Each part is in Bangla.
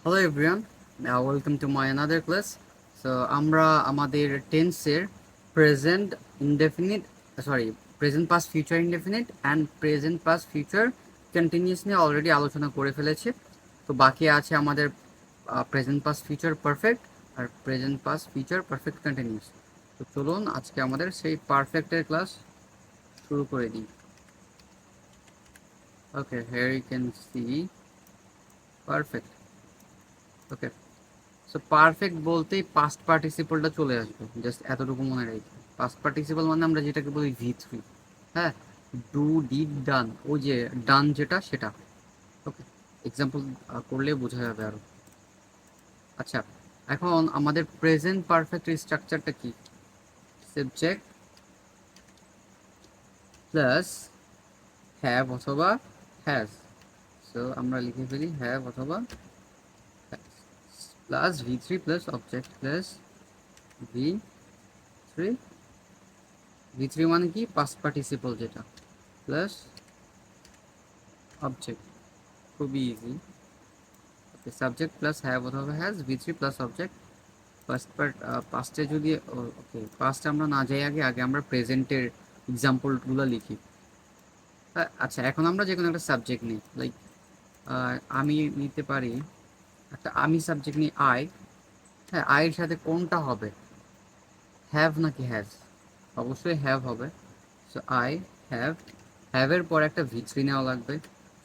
Hello everyone, welcome to my another class. So আমরা আমাদের টেন্সের present indefinite present past future indefinite and present past future continuous নিয়ে অলরেডি আলোচনা করে ফেলেছি। তো বাকি আছে আমাদের প্রেজেন্ট পাস্ট ফিউচার পারফেক্ট আর present past future perfect continuous. তো চলুন আজকে আমাদের সেই পারফেক্টের ক্লাস শুরু করে দিই। Okay, here you can see perfect. Okay, so perfect বলতেই পাস্ট পার্টিসিপলটা চলে আসবে, জাস্ট এতটুকু মনে রাখি। পাস্ট পার্টিসিপল মানে আমরা যেটাকে বলি V3। হ্যাঁ, ডু ডিড ডান, ওই যে ডান যেটা সেটা। ওকে, এক্সাম্পল করলে বোঝা যাবে আরো। আচ্ছা, এখন আমাদের প্রেজেন্ট পারফেক্ট স্ট্রাকচারটা কি? সাবজেক্ট প্লাস হ্যাভ অথবা হ্যাজ। সো আমরা লিখে ফেলি হ্যাভ অথবা plus V3 plus object plus V3। V3 মানে কি? পাস্ট পার্টিসিপল যেটা, প্লাস অবজেক্ট। খুবই easy. Okay, subject plus have অথবা হ্যাজ, V3 প্লাস অবজেক্ট। পাস্টে যদি ওকে পাস্টে আমরা না যাই, আগে আগে আমরা প্রেজেন্টের এক্সাম্পলগুলো লিখি। আচ্ছা, এখন আমরা যে কোনো একটা সাবজেক্ট নিই, লাইক আমি নিতে পারি একটা, আমি সাবজেক্ট নিই আই। হ্যাঁ, আয়ের সাথে কোনটা হবে, হ্যাভ নাকি হ্যাজ? অবশ্যই হ্যাভ হবে। সো আই হ্যাভ, হ্যাভের পর একটা V3 নেওয়া লাগবে।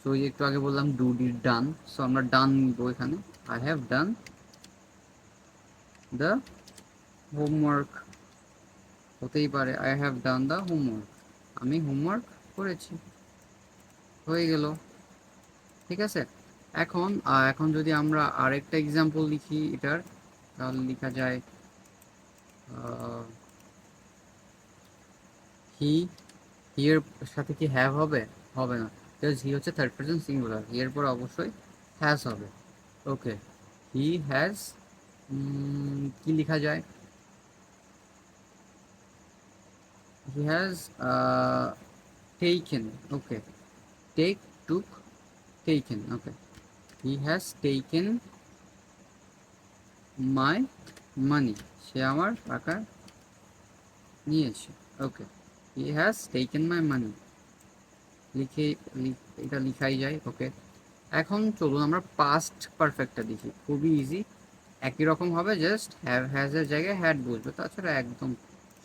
সো ওই যে একটু আগে বললাম ডু ডিড ডান, সো আমরা ডান নিব এখানে। I have done the homework, হতেই পারে I have done the homework, আমি হোমওয়ার্ক করেছি। হয়ে গেল, ঠিক আছে। এখন এখন যদি আমরা আরেকটা এক্সাম্পল লিখি এটার, তাহলে লেখা যায় হি। হিয়ের সাথে কি হ্যাভ হবে? হবে না, বিকজ হি হচ্ছে থার্ড পারসন সিঙ্গুলার, হিয়ের পর অবশ্যই হ্যাজ হবে। ওকে, হি হ্যাজ, কি লেখা যায়? He has taken. Okay, take, took, taken. Okay, he has taken my money, সে আমার টাকা নিয়েছে। ওকে, হি হ্যাজ টেকেন মাই মানি, লিখে এটা লিখাই যায়। ওকে, এখন চলুন আমরা পাস্ট পারফেক্টটা দেখি, খুবই ইজি। একই রকম হবে, জাস্ট হ্যাভ হ্যাজের জায়গায় হ্যাড বসবে, তাছাড়া একদম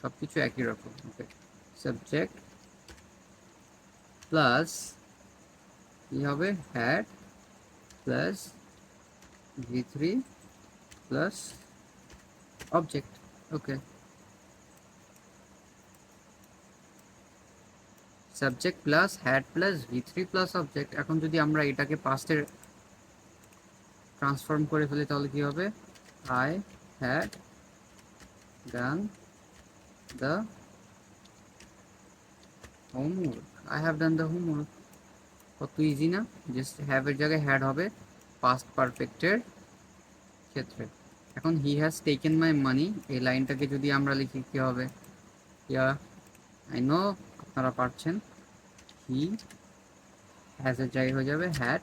সব কিছু একই রকম। ওকে, সাবজেক্ট প্লাস কি হবে, had plus V3 plus object. Okay, subject plus had plus V3 plus object. এখন যদি আমরা এটাকে পাস্টের ট্রান্সফর্ম করে ফেলি তাহলে কি হবে? I had done the homework, I have done the homework. কত ইজি না? জাস্ট হ্যাভের জায়গায় হ্যাড হবে পাস্ট পারফেক্টের ক্ষেত্রে। এখন হি হ্যাজ টেকেন মাই মানি, এই লাইনটাকে যদি আমরা লিখি কি হবে? ইয়া, আই নো আপনারা পারছেন। হি হ্যাজের জায়গায় হয়ে যাবে হ্যাড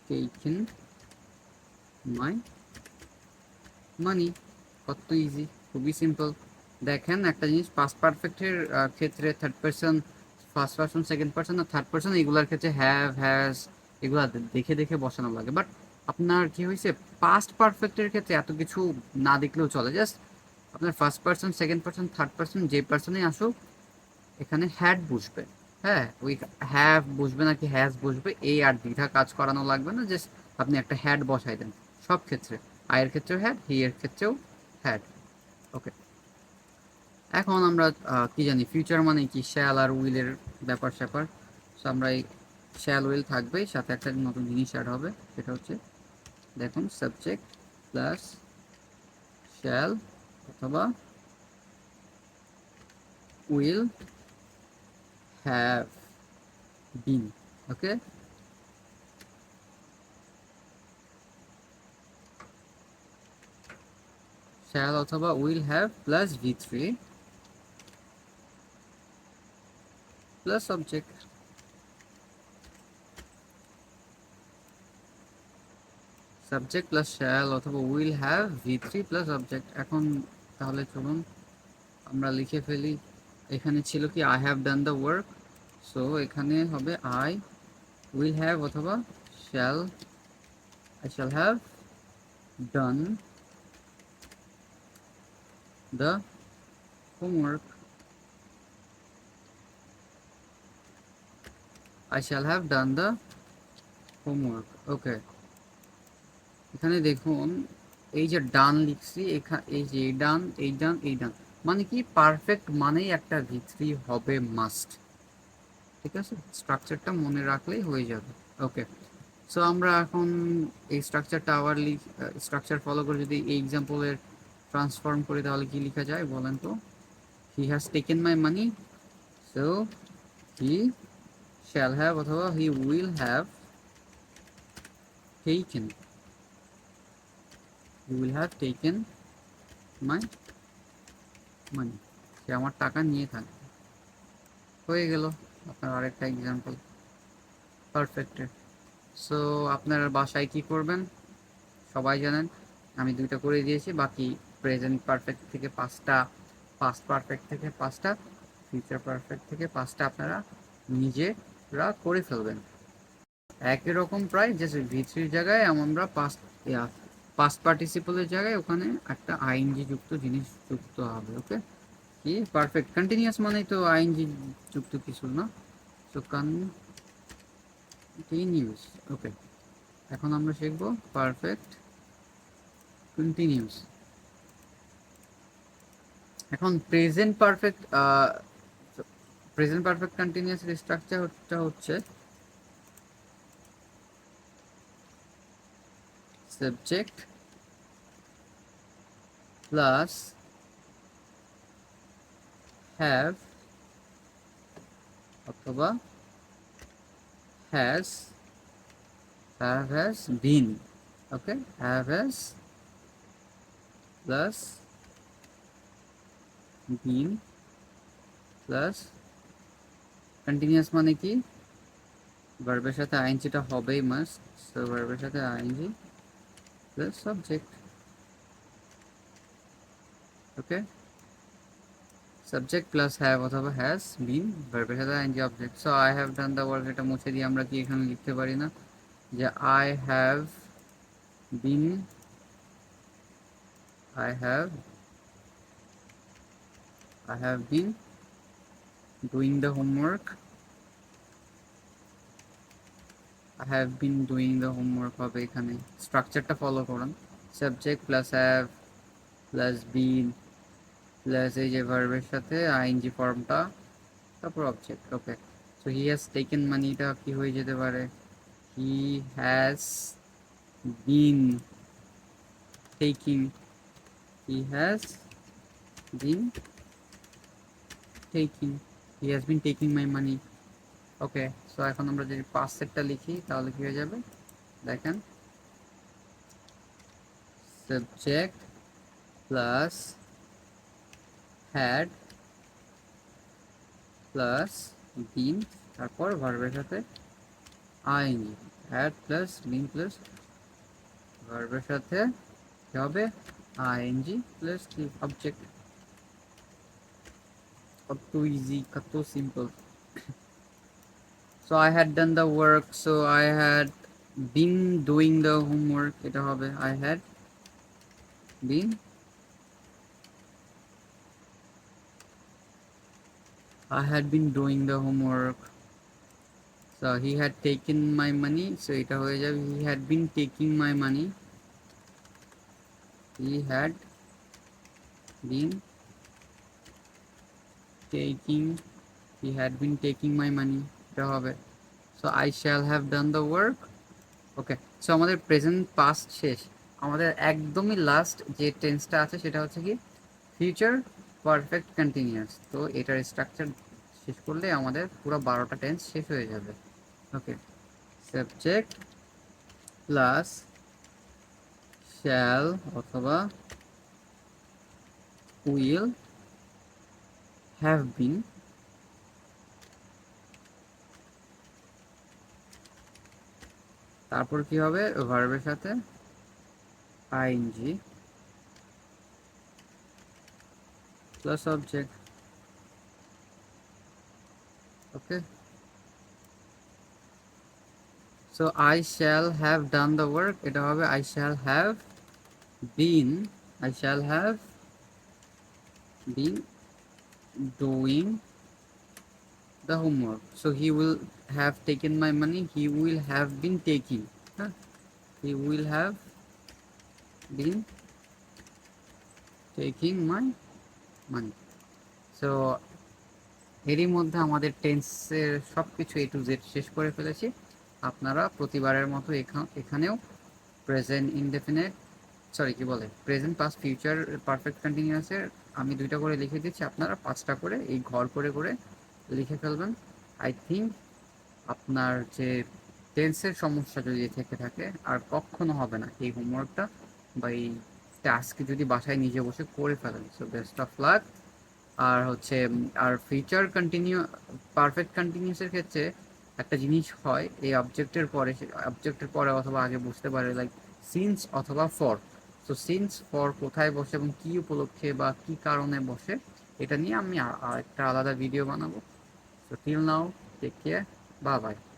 টেকেন মাই মানি। কত ইজি, খুবই সিম্পল। দেখেন একটা জিনিস, পাস্ট পারফেক্টের ক্ষেত্রে third person, first person, second person আর থার্ড পারসন, এগুলোর ক্ষেত্রে হ্যাভ হ্যাজ এগুলা দেখে দেখে বসানো লাগে। বাট আপনার কি হয়েছে, পাস্ট পারফেক্টের ক্ষেত্রে এত কিছু না দেখলেও চলে। জাস্ট আপনার first person, second person, third person যে পারসনই আসুক, এখানে হ্যাড বসবে। হ্যাঁ, ওই হ্যাভ বসবে নাকি হ্যাজ বসবে, এই আর দ্বিধা কাজ করানো লাগবে না। জাস্ট আপনি একটা হ্যাড বসাই দেন সব ক্ষেত্রে। আয়ের ক্ষেত্রেও হ্যাড, হি এর ক্ষেত্রেও হ্যাড। ওকে, এখন আমরা কি জানি ফিউচার মানে কি, শ্যাল আর উইলের ব্যাপার স্যাপার। সো আমরা এই শ্যাল উইল থাকবে, সাথে একটা নতুন জিনিস অ্যাড হবে, সেটা হচ্ছে দেখুন সাবজেক্ট প্লাস শ্যাল অথবা will have been. Okay, shall অথবা will have plus V3 plus object. Subject plus shall অথবা will have V3 plus object. এখন তাহলে চলুন আমরা লিখে ফেলি। এখানে ছিল কি I have done the work, so এখানে হবে আই উইল হ্যাভ অথবা shall, I shall have done the homework, I shall have done the homework. Okay, এখানে দেখুন এই যে ডান লিখছি, এই যে এই ডান এই ডান এই ডান, মানে কি পারফেক্ট মানেই একটা V3 হবে মাস্ট। ঠিক আছে, স্ট্রাকচারটা মনে রাখলেই হয়ে যাবে। ওকে, সো আমরা এখন এই স্ট্রাকচারটা আবার স্ট্রাকচার ফলো করে যদি এই এক্সাম্পলের ট্রান্সফর্ম করি তাহলে কি লেখা যায় বলেন তো? He has taken my money, so he shall have অথবা he will have taken, you will have taken my money, সে আমার টাকা নিয়ে থাকবে। হয়ে গেল আপনার আরেকটা এক্সাম্পল পারফেক্টের। সো আপনারা বাসায় কি করবেন সবাই জানেন, আমি দুইটা করে দিয়েছি, বাকি প্রেজেন্ট পারফেক্ট থেকে 5টা, পাস্ট পারফেক্ট থেকে 5টা, ফিউচার পারফেক্ট থেকে 5টা আপনারা নিজেরা করে ফেলবেন। একই রকম প্রায়, যে V3 জায়গায় আমরা পাস্ট পার্টিসিপলের জায়গায় ওখানে একটা আইএনজি যুক্ত জিনিস যুক্ত হবে। ওকে, কি পারফেক্ট কন্টিনিউয়াস মানেই তো আইএনজি যুক্ত কিছু না, তো কন্টিনিউয়াস। ওকে, এখন আমরা শিখবো পারফেক্ট কন্টিনিউয়াস। এখন প্রেজেন্ট পারফেক্ট কন্টিনিউয়াস স্ট্রাকচারটা হচ্ছে সাবজেক্ট প্লাস হ্যাভ অথবা has, been. Okay, have has plus been plus continuous মানে কি ভার্বের সাথে আইএনজিটা হবেই মাস্ট, সো ভার্বের সাথে ING plus subject. Okay, subject plus have অথবা হ্যাজ বিন, ভার্বের সাথে ING object. So I have done the work, এটা মুছে দিয়ে আমরা কি এখানে লিখতে পারি না যে I have been, I have been doing the homework, I have been doing the homework হবে এখানে। স্ট্রাকচারটা ফলো করুন, subject plus have plus been plus এই যে ভার্বের সাথে আইএনজি ফর্মটা, তারপর object. Okay, so he has taken মানিটা কি হয়ে যেতে পারে, he has been taking, he has been taking, he has been taking my money. Okay, so এখন আমরা যদি পাস্ট সেটটা লিখি তাহলে কি হয়ে যাবে দেখেন, subject plus had plus been, তারপর ভার্বের সাথে ING, had plus been plus ভার্বের সাথে কি হবে আইএনজি প্লাস কি অবজেক্ট। কত ইজি, কত simple. So I had done the work, so I had been doing the homework, এটা হবে I had been doing the homework. So he had taken my money, so এটা হয়ে যাবে he had been taking my money, he had been taking, my money, এটা হবে। So I shall have done the work. Okay, so আমাদের প্রেজেন্ট পাস্ট শেষ, আমাদের একদমই লাস্ট যে টেন্সটা আছে সেটা হচ্ছে কি ফিউচার পারফেক্ট কন্টিনিউয়াস। তো এটার স্ট্রাকচার শেষ করলে আমাদের পুরো 12টা টেন্স শেষ হয়ে যাবে। ওকে, সাবজেক্ট প্লাস শ্যাল অথবা উইল হ্যাভ বিন, তারপর কি হবে ভার্বের সাথে ing plus object. Okay, so I shall have done the work, এটা হবে I shall have been, I shall have been doing the homework. So he will have taken my money, he will have been taking, huh? He will have been taking my money. So এরই মধ্যে আমাদের টেন্সের সব কিছু A to Z শেষ করে ফেলেছি। আপনারা প্রতিবারের মতো এখানেও প্রেজেন্ট ইনডেফিনিট, সরি কি বলে, প্রেজেন্ট পাস্ট ফিউচার পারফেক্ট কন্টিনিউয়াসের আমি 2টা করে লিখে দিচ্ছি, আপনারা 5টা করে এই ঘর করে করে লিখে ফেলবেন। আই থিঙ্ক আপনার যে টেন্সের সমস্যা যদি থেকে থাকে আর কখনো হবে না এই হোমওয়ার্কটা বা এই টাস্ক যদি বাসায় নিজে বসে করে ফেলেন। So best of luck. আর হচ্ছে আর ফিউচার কন্টিনিউ পারফেক্ট কন্টিনিউসের ক্ষেত্রে একটা জিনিস হয়, এই অবজেক্টের পরে অথবা আগে বসতে পারে লাইক সিন্স অথবা ফর। তো সিন্স ফর কোথায় বসে এবং কী উপলক্ষে বা কী কারণে বসে এটা নিয়ে আমি একটা আলাদা ভিডিও বানাবো। So till now, take care. Bye bye.